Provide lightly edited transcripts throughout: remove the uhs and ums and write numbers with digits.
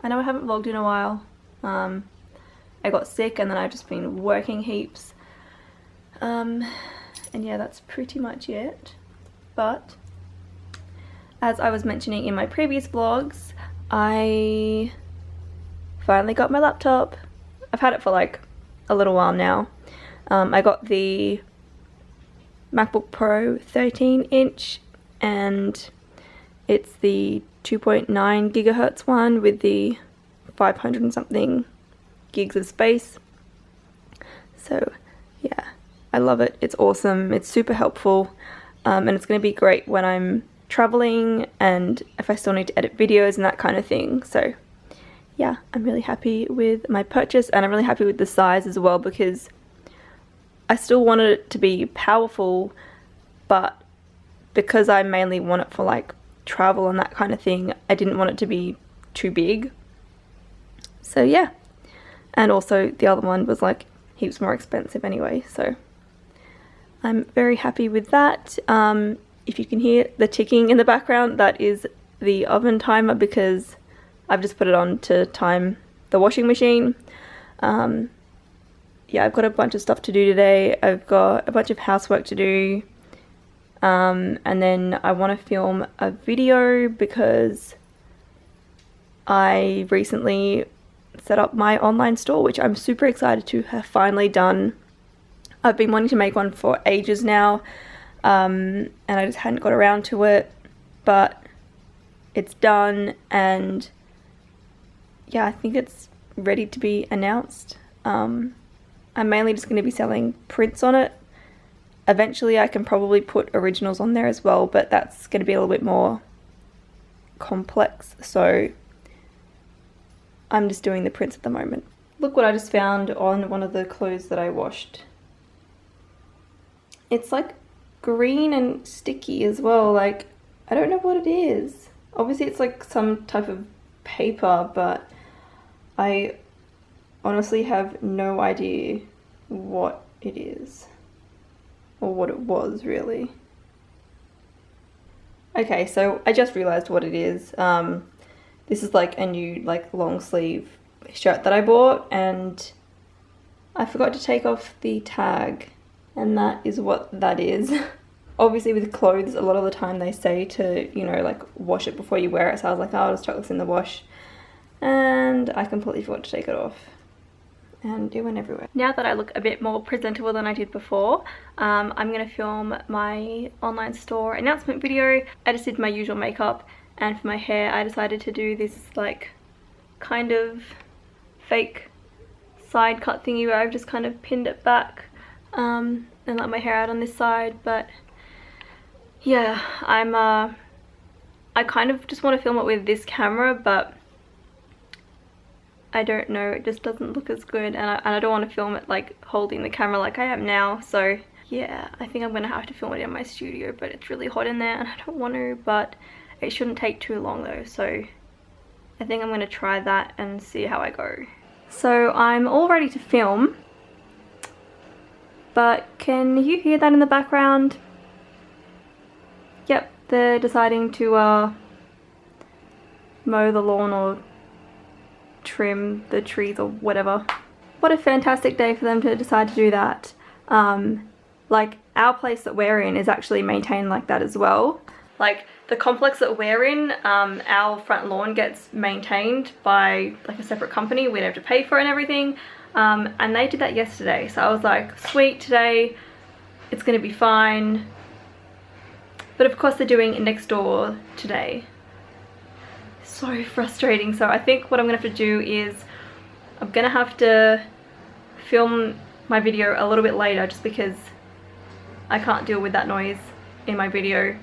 I know I haven't vlogged in a while. I got sick and then I've just been working heaps. And yeah, that's pretty much it. But as I was mentioning in my previous vlogs, I finally got my laptop. I've had it for like a little while now. I got the MacBook Pro 13-inch and it's the 2.9 gigahertz one with the 500 and something gigs of space. So yeah, I love it. It's awesome. It's super helpful, and it's going to be great when I'm traveling and if I still need to edit videos and that kind of thing. So yeah, I'm really happy with my purchase, and I'm really happy with the size as well, because I still wanted it to be powerful, but because I mainly want it for like travel and that kind of thing, I didn't want it to be too big. So yeah, and also the other one was like heaps more expensive anyway, so I'm very happy with that. If you can hear the ticking in the background, that is the oven timer, because I've just put it on to time the washing machine. Yeah, I've got a bunch of stuff to do today. I've got a bunch of housework to do, and then I want to film a video because I recently set up my online store, which I'm super excited to have finally done. I've been wanting to make one for ages now, and I just hadn't got around to it, but it's done, and yeah, I think it's ready to be announced. I'm mainly just going to be selling prints on it. Eventually I can probably put originals on there as well, but that's going to be a little bit more complex, so I'm just doing the prints at the moment. Look what I just found on one of the clothes that I washed. It's like green and sticky as well. Like, I don't know what it is. Obviously it's like some type of paper, but I honestly have no idea what it is, or what it was really. Okay, so I just realized what it is. This is like a new like long sleeve shirt that I bought, and I forgot to take off the tag, and that is what that is. Obviously with clothes, a lot of the time they say to, you know, like wash it before you wear it, so I was like, oh, I'll just chuck this in the wash, and I completely forgot to take it off, and it went everywhere. Now that I look a bit more presentable than I did before, I'm going to film my online store announcement video. I just did my usual makeup, and for my hair I decided to do this like kind of fake side cut thingy where I've just kind of pinned it back and let my hair out on this side. But yeah, I kind of just want to film it with this camera, but I don't know, it just doesn't look as good, and I don't want to film it like holding the camera like I am now. So yeah, I think I'm going to have to film it in my studio, but it's really hot in there and I don't want to, but it shouldn't take too long though, so I think I'm going to try that and see how I go. So I'm all ready to film, but can you hear that in the background? Yep, they're deciding to mow the lawn or trim the trees or whatever. What a fantastic day for them to decide to do that. Like, our place that we're in is actually maintained like that as well. Like, the complex that we're in, our front lawn gets maintained by like a separate company. We don't have to pay for it and everything, and they did that yesterday, so I was like, sweet, today it's gonna be fine. But of course they're doing it next door today. So frustrating. So I think what I'm gonna have to do is I'm gonna have to film my video a little bit later, just because I can't deal with that noise in my video.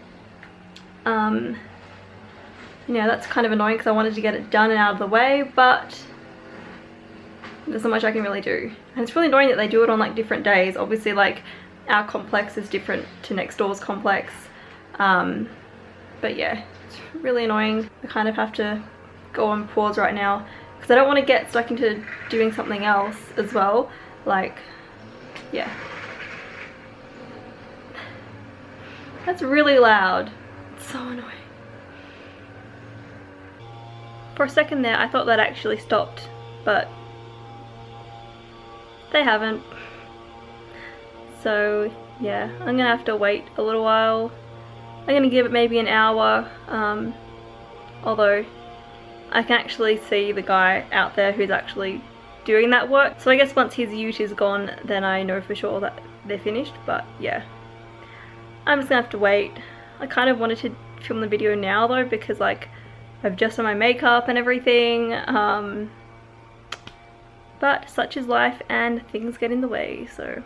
Yeah, that's kind of annoying because I wanted to get it done and out of the way, but there's not much I can really do. And it's really annoying that they do it on like different days. Obviously, like, our complex is different to next door's complex, but yeah, it's really annoying. I kind of have to go on pause right now because I don't want to get stuck into doing something else as well. Like, yeah, that's really loud. It's so annoying. For a second there I thought that actually stopped, but they haven't. So yeah, I'm gonna have to wait a little while. I'm gonna give it maybe an hour, although I can actually see the guy out there who's actually doing that work. So I guess once his ute is gone, then I know for sure that they're finished. But yeah, I'm just gonna have to wait. I kind of wanted to film the video now though, because like I've just done my makeup and everything. But such is life and things get in the way, so.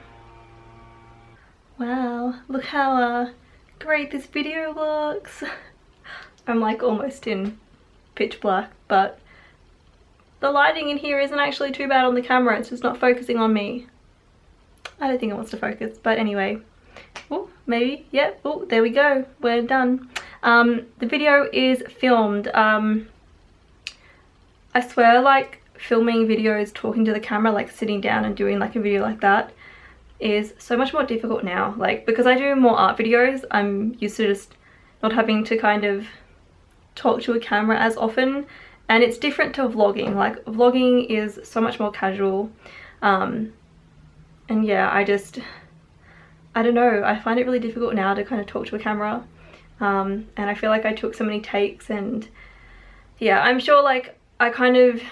Wow, look how great this video looks. I'm like almost in pitch black, but the lighting in here isn't actually too bad on the camera. It's just not focusing on me. I don't think it wants to focus, but anyway. Oh, maybe, yeah, oh, there we go, we're done. The video is filmed. I swear, like, filming videos, talking to the camera, like sitting down and doing like a video like that is so much more difficult now. Like, because I do more art videos, I'm used to just not having to kind of talk to a camera as often, and it's different to vlogging. Like, vlogging is so much more casual, and yeah, I don't know, I find it really difficult now to kind of talk to a camera, and I feel like I took so many takes, and yeah, I'm sure like I kind of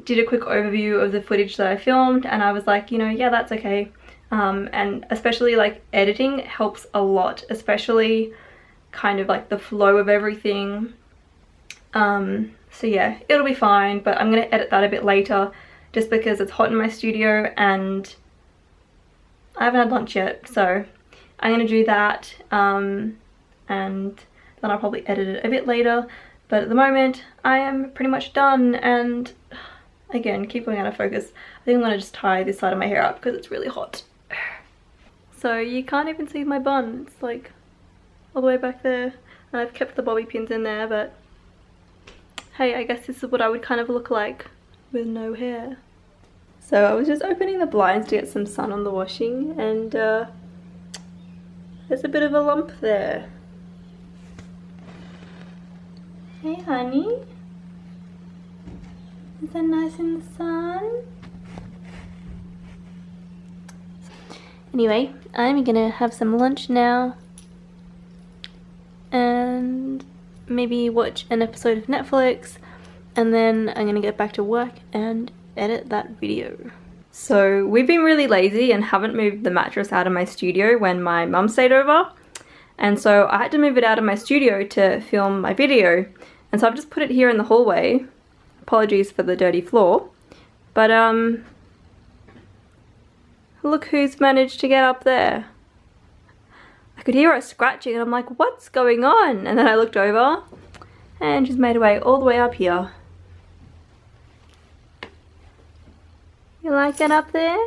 did a quick overview of the footage that I filmed, and I was like, you know, yeah, that's okay. And especially like editing helps a lot, especially kind of like the flow of everything. So yeah, it'll be fine, but I'm gonna edit that a bit later just because it's hot in my studio and I haven't had lunch yet, so I'm gonna do that, and then I'll probably edit it a bit later. But at the moment I am pretty much done, and again, keep going out of focus. I think I'm gonna just tie this side of my hair up because it's really hot. So you can't even see my bun, it's like all the way back there, and I've kept the bobby pins in there, but hey, I guess this is what I would kind of look like with no hair. So I was just opening the blinds to get some sun on the washing, and there's a bit of a lump there. Hey honey, is that nice in the sun? Anyway, I'm gonna have some lunch now and maybe watch an episode of Netflix, and then I'm gonna get back to work and edit that video. So we've been really lazy and haven't moved the mattress out of my studio when my mum stayed over, and so I had to move it out of my studio to film my video, and so I've just put it here in the hallway. Apologies for the dirty floor, but look who's managed to get up there. I could hear her scratching and I'm like, what's going on? And then I looked over and she's made her way all the way up here. You like it up there?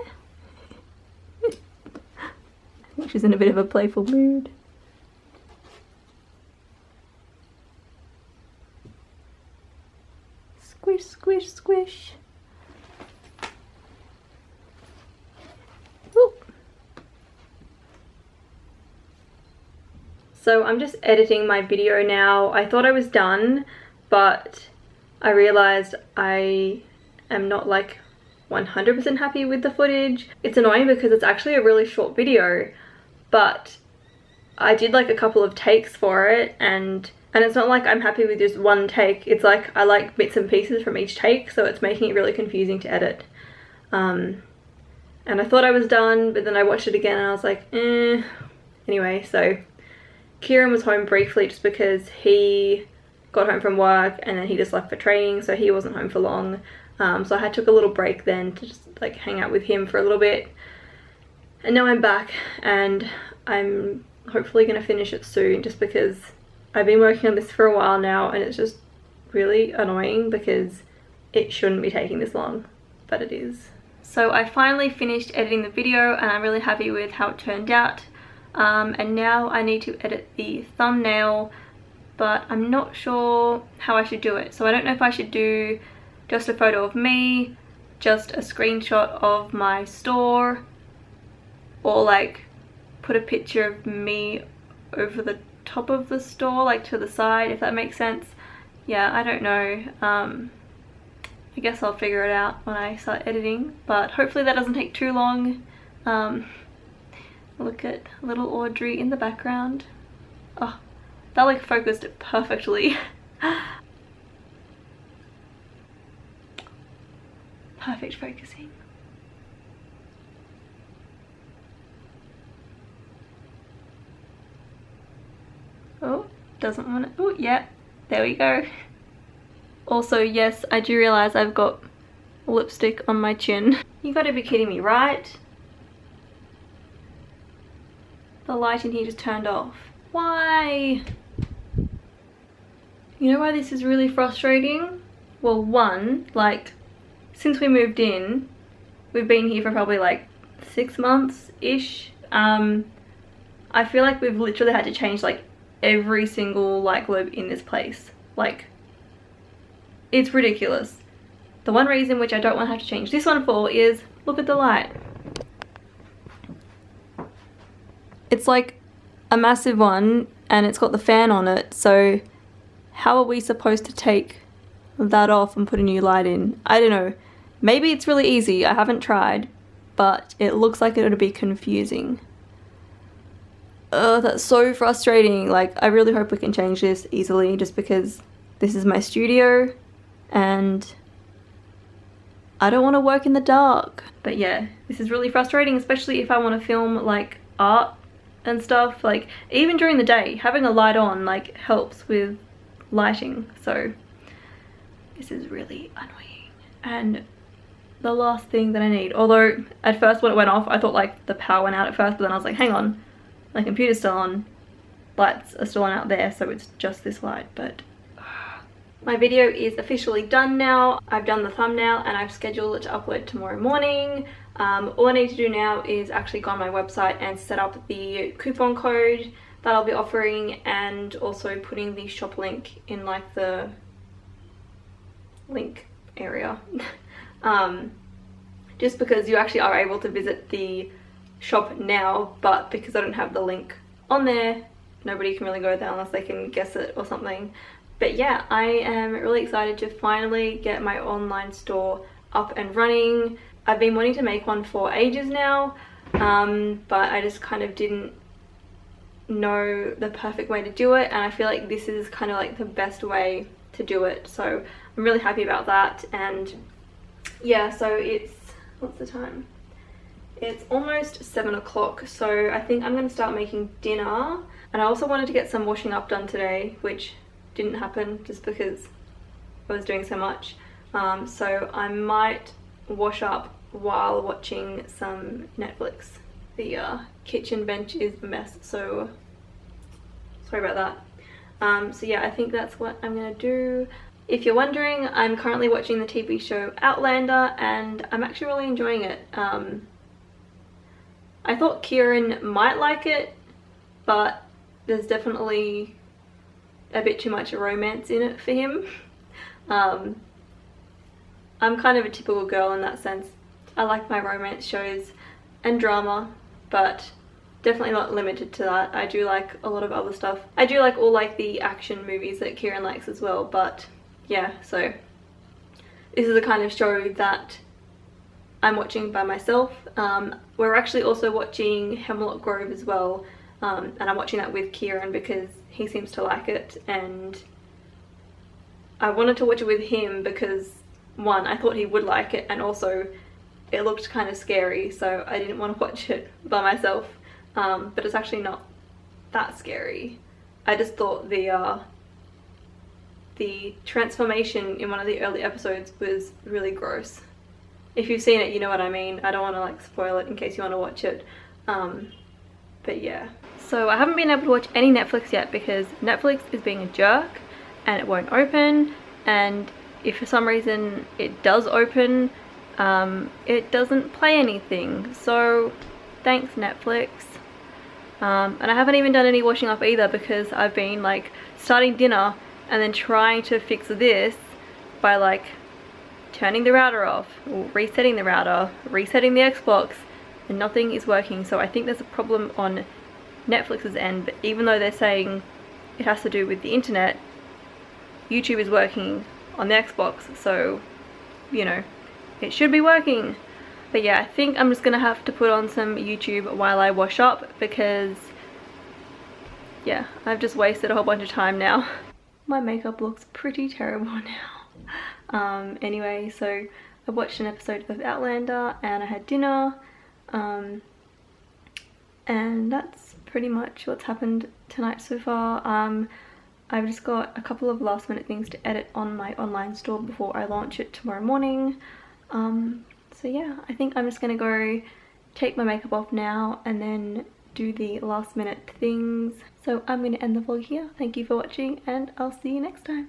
I think she's in a bit of a playful mood. Squish, squish, squish. So I'm just editing my video now. I thought I was done, but I realized I am not like 100% happy with the footage. It's annoying because it's actually a really short video, but I did like a couple of takes for it, and it's not like I'm happy with just one take. It's like I like bits and pieces from each take, so it's making it really confusing to edit. And I thought I was done, but then I watched it again and I was like, eh. Anyway, so Kieran was home briefly just because he got home from work and then he just left for training, so he wasn't home for long. So I took a little break then to just like hang out with him for a little bit. And now I'm back and I'm hopefully going to finish it soon, just because I've been working on this for a while now and it's just really annoying because it shouldn't be taking this long, but it is. So I finally finished editing the video and I'm really happy with how it turned out. And now I need to edit the thumbnail, but I'm not sure how I should do it. So I don't know if I should do just a photo of me, just a screenshot of my store, or like put a picture of me over the top of the store, like to the side, if that makes sense. Yeah, I don't know. I guess I'll figure it out when I start editing, but hopefully that doesn't take too long. Look at little Audrey in the background. Oh, that like focused perfectly. Perfect focusing. Oh, doesn't want it. Oh, yeah, there we go. Also, yes, I do realize I've got lipstick on my chin. You gotta be kidding me, right? The light in here just turned off. Why? You know why this is really frustrating? Well, one, like, since we moved in, we've been here for probably like 6 months-ish. I feel like we've literally had to change like every single light globe in this place. Like, it's ridiculous. The one reason which I don't want to have to change this one for is, look at the light. It's like a massive one and it's got the fan on it, so how are we supposed to take that off and put a new light in? I don't know. Maybe it's really easy, I haven't tried, but it looks like it would be confusing. Ugh, that's so frustrating. Like, I really hope we can change this easily just because this is my studio and I don't want to work in the dark. But yeah, this is really frustrating, especially if I want to film like art and stuff. Like, even during the day, having a light on like helps with lighting. So this is really annoying. And the last thing that I need, although at first when it went off I thought like the power went out at first, but then I was like, hang on, my computer's still on, lights are still on out there, so it's just this light. But my video is officially done now. I've done the thumbnail and I've scheduled it to upload tomorrow morning. All I need to do now is actually go on my website and set up the coupon code that I'll be offering, and also putting the shop link in like the link area. Just because you actually are able to visit the shop now, but because I don't have the link on there, nobody can really go there unless they can guess it or something. But yeah, I am really excited to finally get my online store up and running. I've been wanting to make one for ages now, but I just kind of didn't know the perfect way to do it, and I feel like this is kind of like the best way to do it, so I'm really happy about that. And yeah, so it's, what's the time? It's almost 7 o'clock, so I think I'm going to start making dinner. And I also wanted to get some washing up done today, which didn't happen just because I was doing so much. So I might wash up while watching some Netflix. The kitchen bench is a mess, so sorry about that. So yeah, I think that's what I'm going to do. If you're wondering, I'm currently watching the TV show Outlander and I'm actually really enjoying it. I thought Kieran might like it, but there's definitely a bit too much romance in it for him. I'm kind of a typical girl in that sense. I like my romance shows and drama, but definitely not limited to that. I do like a lot of other stuff. I do like all like the action movies that Kieran likes as well, but yeah, so this is the kind of show that I'm watching by myself. We're actually also watching Hemlock Grove as well, and I'm watching that with Kieran because he seems to like it, and I wanted to watch it with him because, one, I thought he would like it, and also it looked kind of scary, so I didn't want to watch it by myself. But it's actually not that scary. I just thought the transformation in one of the early episodes was really gross. If you've seen it, you know what I mean. I don't want to like spoil it in case you want to watch it. But yeah. So I haven't been able to watch any Netflix yet because Netflix is being a jerk and it won't open. And if for some reason it does open, it doesn't play anything. So thanks, Netflix. And I haven't even done any washing up either because I've been like starting dinner and then trying to fix this by like turning the router off, or resetting the router, resetting the Xbox, and nothing is working. So I think there's a problem on Netflix's end, but even though they're saying it has to do with the internet, YouTube is working on the Xbox, so you know, it should be working. But yeah, I think I'm just gonna have to put on some YouTube while I wash up, because yeah, I've just wasted a whole bunch of time now. My makeup looks pretty terrible now. Anyway, so I watched an episode of Outlander and I had dinner, and that's pretty much what's happened tonight so far. I've just got a couple of last minute things to edit on my online store before I launch it tomorrow morning. So yeah, I think I'm just gonna go take my makeup off now and then do the last minute things. So I'm gonna end the vlog here. Thank you for watching and I'll see you next time.